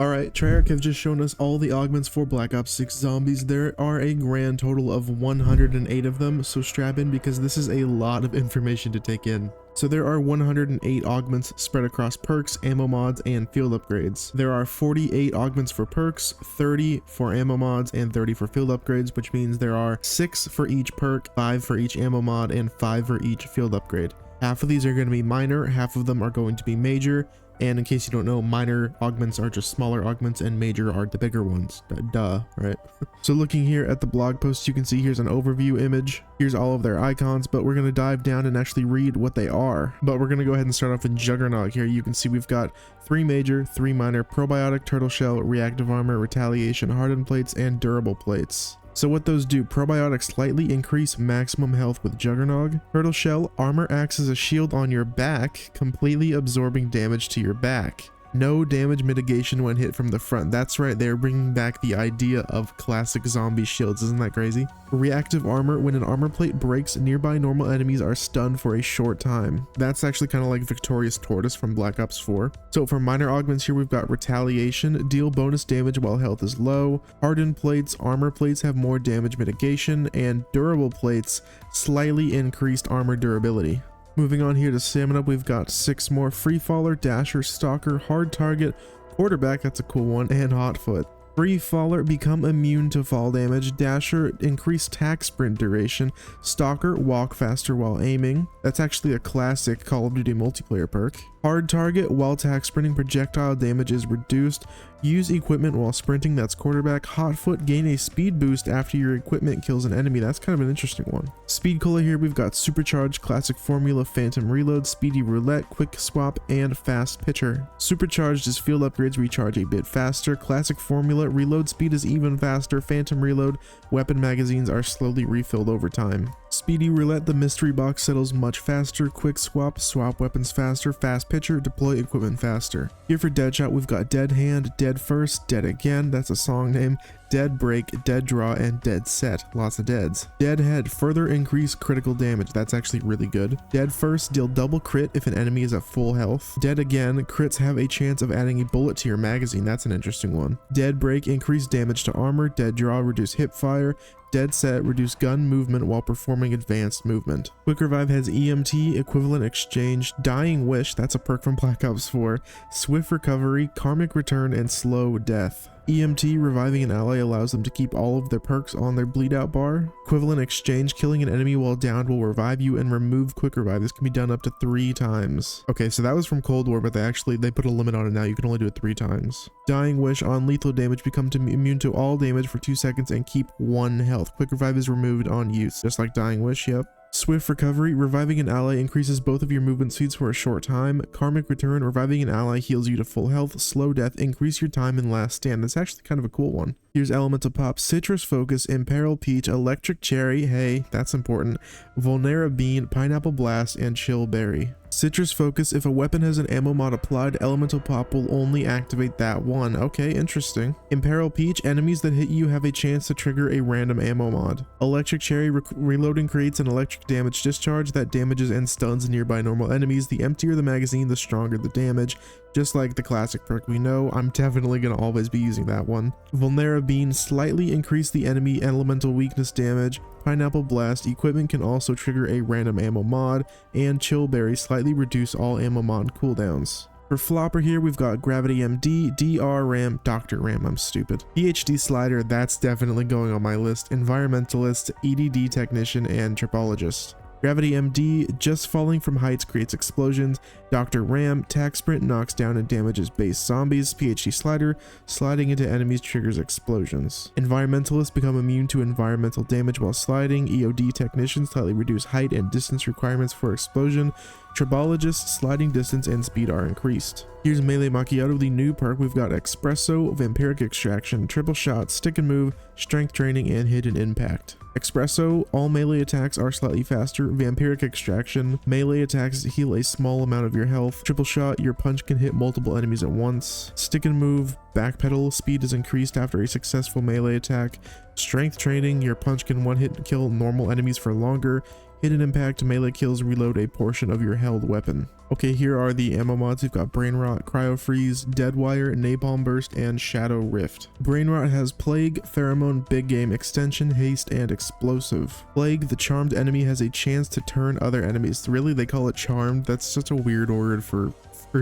Alright, Treyarch have just shown us all the augments for Black Ops 6 Zombies. There are a grand total of 108 of them, so strap in because this is a lot of information to take in. So there are 108 augments spread across perks, ammo mods, and field upgrades. There are 48 augments for perks, 30 for ammo mods, and 30 for field upgrades, which means there are 6 for each perk, 5 for each ammo mod, and 5 for each field upgrade. Half of these are going to be minor, half of them are going to be major. And in case you don't know, minor augments are just smaller augments and major are the bigger ones. Duh, right? So looking here at the blog post, you can see here's an overview image. Here's all of their icons, but we're going to dive down and actually read what they are. But we're going to go ahead and start off with Juggernaut here. You can see we've got 3 major, 3 minor, probiotic, turtle shell, reactive armor, retaliation, hardened plates, and durable plates. So what those do: probiotics slightly increase maximum health with Juggernaut. Turtle shell, armor acts as a shield on your back, completely absorbing damage to your back. No damage mitigation when hit from the front. That's right, they're bringing back the idea of classic zombie shields. Isn't that crazy? Reactive armor, when an armor plate breaks, nearby normal enemies are stunned for a short time. That's actually kind of like Victorious Tortoise from Black Ops 4. So for minor augments here, we've got retaliation, deal bonus damage while health is low. Hardened plates, armor plates have more damage mitigation, and durable plates, slightly increased armor durability. Moving on here to stamina, we've got 6 more: free faller, dasher, stalker, hard target, quarterback, that's a cool one, and hotfoot. Free faller, become immune to fall damage. Dasher, increase tack sprint duration. Stalker, walk faster while aiming. That's actually a classic Call of Duty multiplayer perk. Hard target, while tack sprinting, projectile damage is reduced. Use equipment while sprinting, that's quarterback. Hotfoot, gain a speed boost after your equipment kills an enemy. That's kind of an interesting one. Speed cola here, we've got supercharged, classic formula, phantom reload, speedy roulette, quick swap, and fast pitcher. Supercharged is field upgrades recharge a bit faster. Classic formula, reload speed is even faster. Phantom reload, weapon magazines are slowly refilled over time. Speedy roulette, the mystery box settles much faster. Quick swap, swap weapons faster. Fast pitcher, deploy equipment faster. Here for Deadshot, we've got Dead Hand, Dead First, Dead Again, that's a song name, Dead Break, Dead Draw, and Dead Set. Lots of deads. Dead Head, further increase critical damage. That's actually really good. Dead First, deal double crit if an enemy is at full health. Dead Again, crits have a chance of adding a bullet to your magazine. That's an interesting one. Dead Break, increase damage to armor. Dead Draw, reduce hip fire. Dead Set, reduce gun movement while performing advanced movement. Quick Revive has EMT, Equivalent Exchange, Dying Wish, that's a perk from Black Ops 4, Swift Recovery, Karmic Return, and Slow Death. EMT, reviving an ally allows them to keep all of their perks on their bleed out bar. Equivalent Exchange, killing an enemy while downed will revive you and remove Quick Revive. This can be done up to 3 times. Okay, so that was from Cold War, but they put a limit on it now. You can only do it 3 times. Dying Wish, on lethal damage, become immune to all damage for 2 seconds and keep 1 health. Quick Revive is removed on use, just like Dying Wish, yep. Swift Recovery, reviving an ally increases both of your movement speeds for a short time. Karmic Return, reviving an ally heals you to full health. Slow Death, increase your time in last stand. That's actually kind of a cool one. Here's Elemental Pop, Citrus Focus, Imperil Peach, Electric Cherry, hey, that's important, Vulnera Bean, Pineapple Blast, and Chill Berry. Citrus Focus, if a weapon has an ammo mod applied, Elemental Pop will only activate that one. Okay, interesting. Imperil Peach, enemies that hit you have a chance to trigger a random ammo mod. Electric Cherry, reloading creates an electric damage discharge that damages and stuns nearby normal enemies. The emptier the magazine, the stronger the damage. Just like the classic perk we know, I'm definitely going to always be using that one. Vulnera Bean, slightly increase the enemy elemental weakness damage. Pineapple Blast, equipment can also trigger a random ammo mod. And Chill Berry, slightly reduce all ammo mod cooldowns. For Flopper here, we've got Gravity MD, DR Ram, Dr. Ram, I'm stupid. PhD Slider, that's definitely going on my list. Environmentalist, EDD Technician, and Tripologist. Gravity MD, just falling from heights creates explosions. Dr. Ram, tack sprint knocks down and damages base zombies. PhD Slider, sliding into enemies triggers explosions. Environmentalists become immune to environmental damage while sliding. EOD Technician, slightly reduce height and distance requirements for explosion. Tribologist, sliding distance and speed are increased. Here's Melee Macchiato, the new perk. We've got Espresso, Vampiric Extraction, Triple Shot, Stick and Move, Strength Training, and Hidden Impact. Espresso, all melee attacks are slightly faster. Vampiric Extraction, melee attacks heal a small amount of your health. Triple Shot, your punch can hit multiple enemies at once. Stick and Move, Backpedal, speed is increased after a successful melee attack. Strength Training, your punch can one-hit kill normal enemies for longer. Hidden impact, melee kills reload a portion of your held weapon. Okay, here are the ammo mods. We've got Brain Rot, Cryo Freeze, Dead Wire, Napalm Burst, and Shadow Rift. Brain Rot has Plague, Pheromone, Big Game, Extension, Haste, and Explosive. Plague, the charmed enemy has a chance to turn other enemies. Really, they call it charmed? That's such a weird word for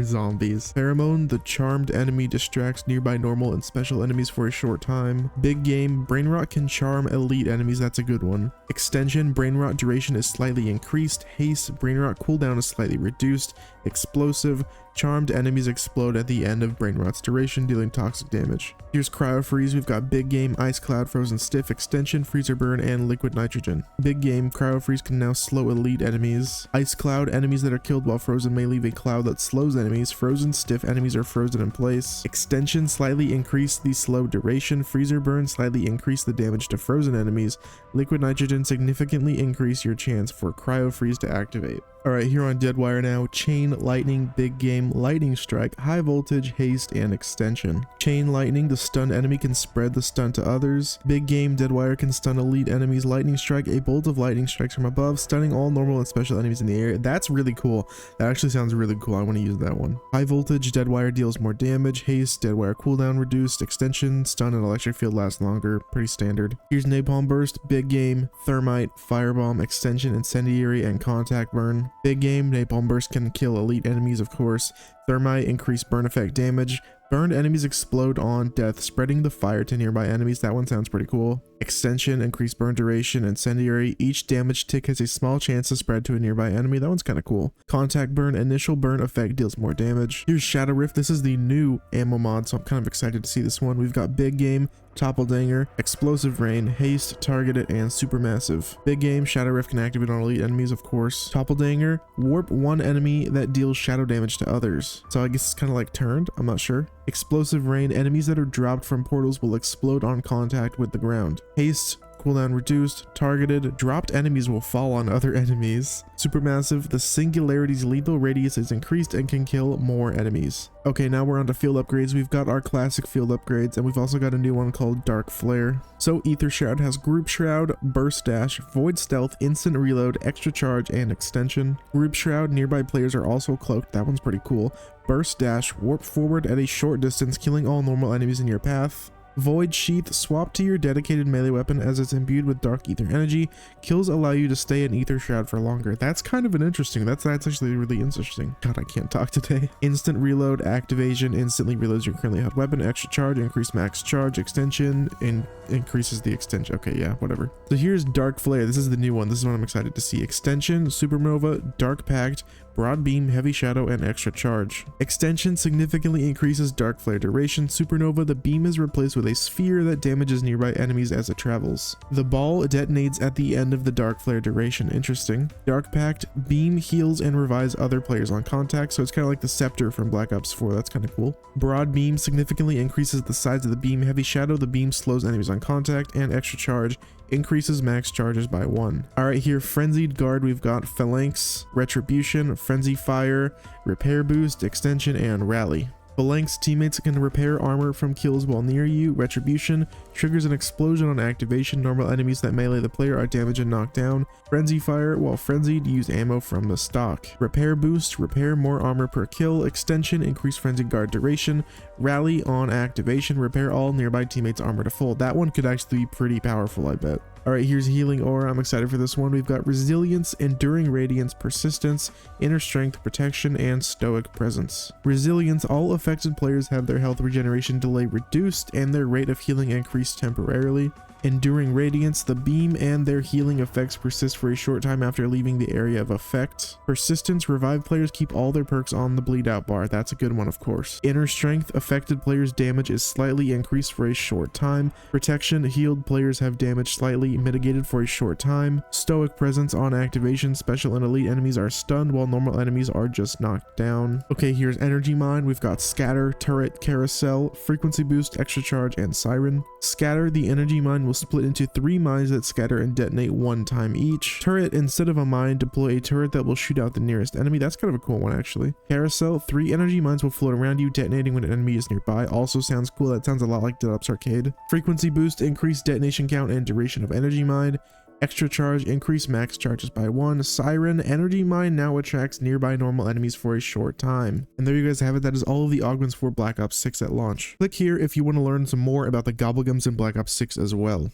zombies. Pheromone, the charmed enemy distracts nearby normal and special enemies for a short time. Big Game, Brain Rot can charm elite enemies. That's a good one. Extension, Brain Rot duration is slightly increased. Haste, Brain Rot cooldown is slightly reduced. Explosive, charmed enemies explode at the end of Brain Rot's duration, dealing toxic damage. Here's Cryo Freeze. We've got Big Game, Ice Cloud, Frozen Stiff, Extension, Freezer Burn, and Liquid Nitrogen. Big Game, Cryo Freeze can now slow elite enemies. Ice Cloud, enemies that are killed while frozen may leave a cloud that slows enemies. Frozen Stiff, enemies are frozen in place. Extension, slightly increase the slow duration. Freezer Burn, slightly increase the damage to frozen enemies. Liquid Nitrogen, significantly increase your chance for Cryo Freeze to activate. Alright, here on Dead Wire now, Chain Lightning, Big Game, Lightning Strike, High Voltage, Haste, and Extension. Chain Lightning, the stunned enemy can spread the stun to others. Big Game, Dead Wire can stun elite enemies. Lightning Strike, a bolt of lightning strikes from above, stunning all normal and special enemies in the area. That's really cool. That actually sounds really cool. I want to use that one. High Voltage, Dead Wire deals more damage. Haste, Dead Wire cooldown reduced. Extension, stun and electric field lasts longer. Pretty standard. Here's Napalm Burst, Big Game, Thermite, Firebomb, Extension, Incendiary, and Contact Burn. Big Game, Napalm Burst can kill elite enemies, of course. Thermite, increase burn effect damage. Burned enemies explode on death, spreading the fire to nearby enemies. That one sounds pretty cool. Extension, increase burn duration. Incendiary, each damage tick has a small chance to spread to a nearby enemy. That one's kind of cool. Contact Burn, initial burn effect deals more damage. Here's Shadow Rift. This is the new ammo mod, so I'm kind of excited to see this one. We've got Big Game, Toppeldanger, Explosive Rain, Haste, Targeted, and Supermassive. Big Game, Shadow Rift can activate on elite enemies, of course. Toppeldanger, warp one enemy that deals shadow damage to others. So I guess it's kind of like turned, I'm not sure. Explosive Rain, enemies that are dropped from portals will explode on contact with the ground. Haste, cooldown reduced. Targeted, dropped enemies will fall on other enemies. Supermassive, the singularity's lethal radius is increased and can kill more enemies. Okay, now we're on to field upgrades. We've got our classic field upgrades, and we've also got a new one called Dark Flare. So Ether Shroud has Group Shroud, Burst Dash, Void Stealth, Instant Reload, Extra Charge, and Extension. Group Shroud, nearby players are also cloaked. That one's pretty cool. Burst Dash, warp forward at a short distance, killing all normal enemies in your path. Void Sheath, swap to your dedicated melee weapon as it's imbued with dark ether energy. Kills allow you to stay in Ether Shroud for longer. That's kind of an interesting. That's actually really interesting. God, I can't talk today. Instant Reload, Activation, instantly reloads your currently held weapon. Extra Charge, increase max charge. Extension, increases the extension. Okay, yeah, whatever. So here's Dark Flare. This is the new one. This is what I'm excited to see. Extension, Supernova, Dark Pact, Broad Beam, Heavy Shadow, and Extra Charge. Extension significantly increases Dark Flare duration. Supernova, the beam is replaced with a sphere that damages nearby enemies as it travels. The ball detonates at the end of the Dark Flare duration. Interesting. Dark Pact, beam heals and revives other players on contact, so it's kind of like the Scepter from Black Ops 4. That's kind of cool. Broad Beam significantly increases the size of the beam. Heavy Shadow, the beam slows enemies on contact, and Extra Charge increases max charges by 1. Alright, here, Frenzied Guard, we've got Phalanx, Retribution, Frenzy Fire, Repair Boost, Extension, and Rally. Phalanx, teammates can repair armor from kills while near you. Retribution triggers an explosion on activation. Normal enemies that melee the player are damaged and knocked down. Frenzy Fire, while frenzied, use ammo from the stock. Repair Boost, repair more armor per kill. Extension, increase Frenzied Guard duration. Rally, on activation, repair all nearby teammates' armor to full. That one could actually be pretty powerful, I bet. Alright, here's Healing Aura. I'm excited for this one. We've got Resilience, Enduring Radiance, Persistence, Inner Strength, Protection, and Stoic Presence. Resilience, all affected players have their health regeneration delay reduced and their rate of healing increased temporarily. Enduring Radiance, the beam and their healing effects persist for a short time after leaving the area of effect. Persistence, revived players keep all their perks on the bleed out bar. That's a good one, of course. Inner Strength, affected players' damage is slightly increased for a short time. Protection, healed players have damage slightly mitigated for a short time. Stoic Presence, on activation, special and elite enemies are stunned while normal enemies are just knocked down. Okay, here's Energy Mine. We've got Scatter, Turret, Carousel, Frequency Boost, Extra Charge, and Siren. Scatter, the Energy Mine will split into 3 mines that scatter and detonate 1 time each. Turret, instead of a mine, deploy a turret that will shoot out the nearest enemy. That's kind of a cool one, actually. Carousel, 3 energy mines will float around you, detonating when an enemy is nearby. Also sounds cool. That sounds a lot like Dead Ops Arcade. Frequency Boost, increase detonation count and duration of energy mine. Extra charge, increase max charges by 1. Siren, energy mine now attracts nearby normal enemies for a short time. And there you guys have it. That is all of the augments for Black Ops 6 at launch. Click here if you want to learn some more about the gobblegums in Black Ops 6 as well.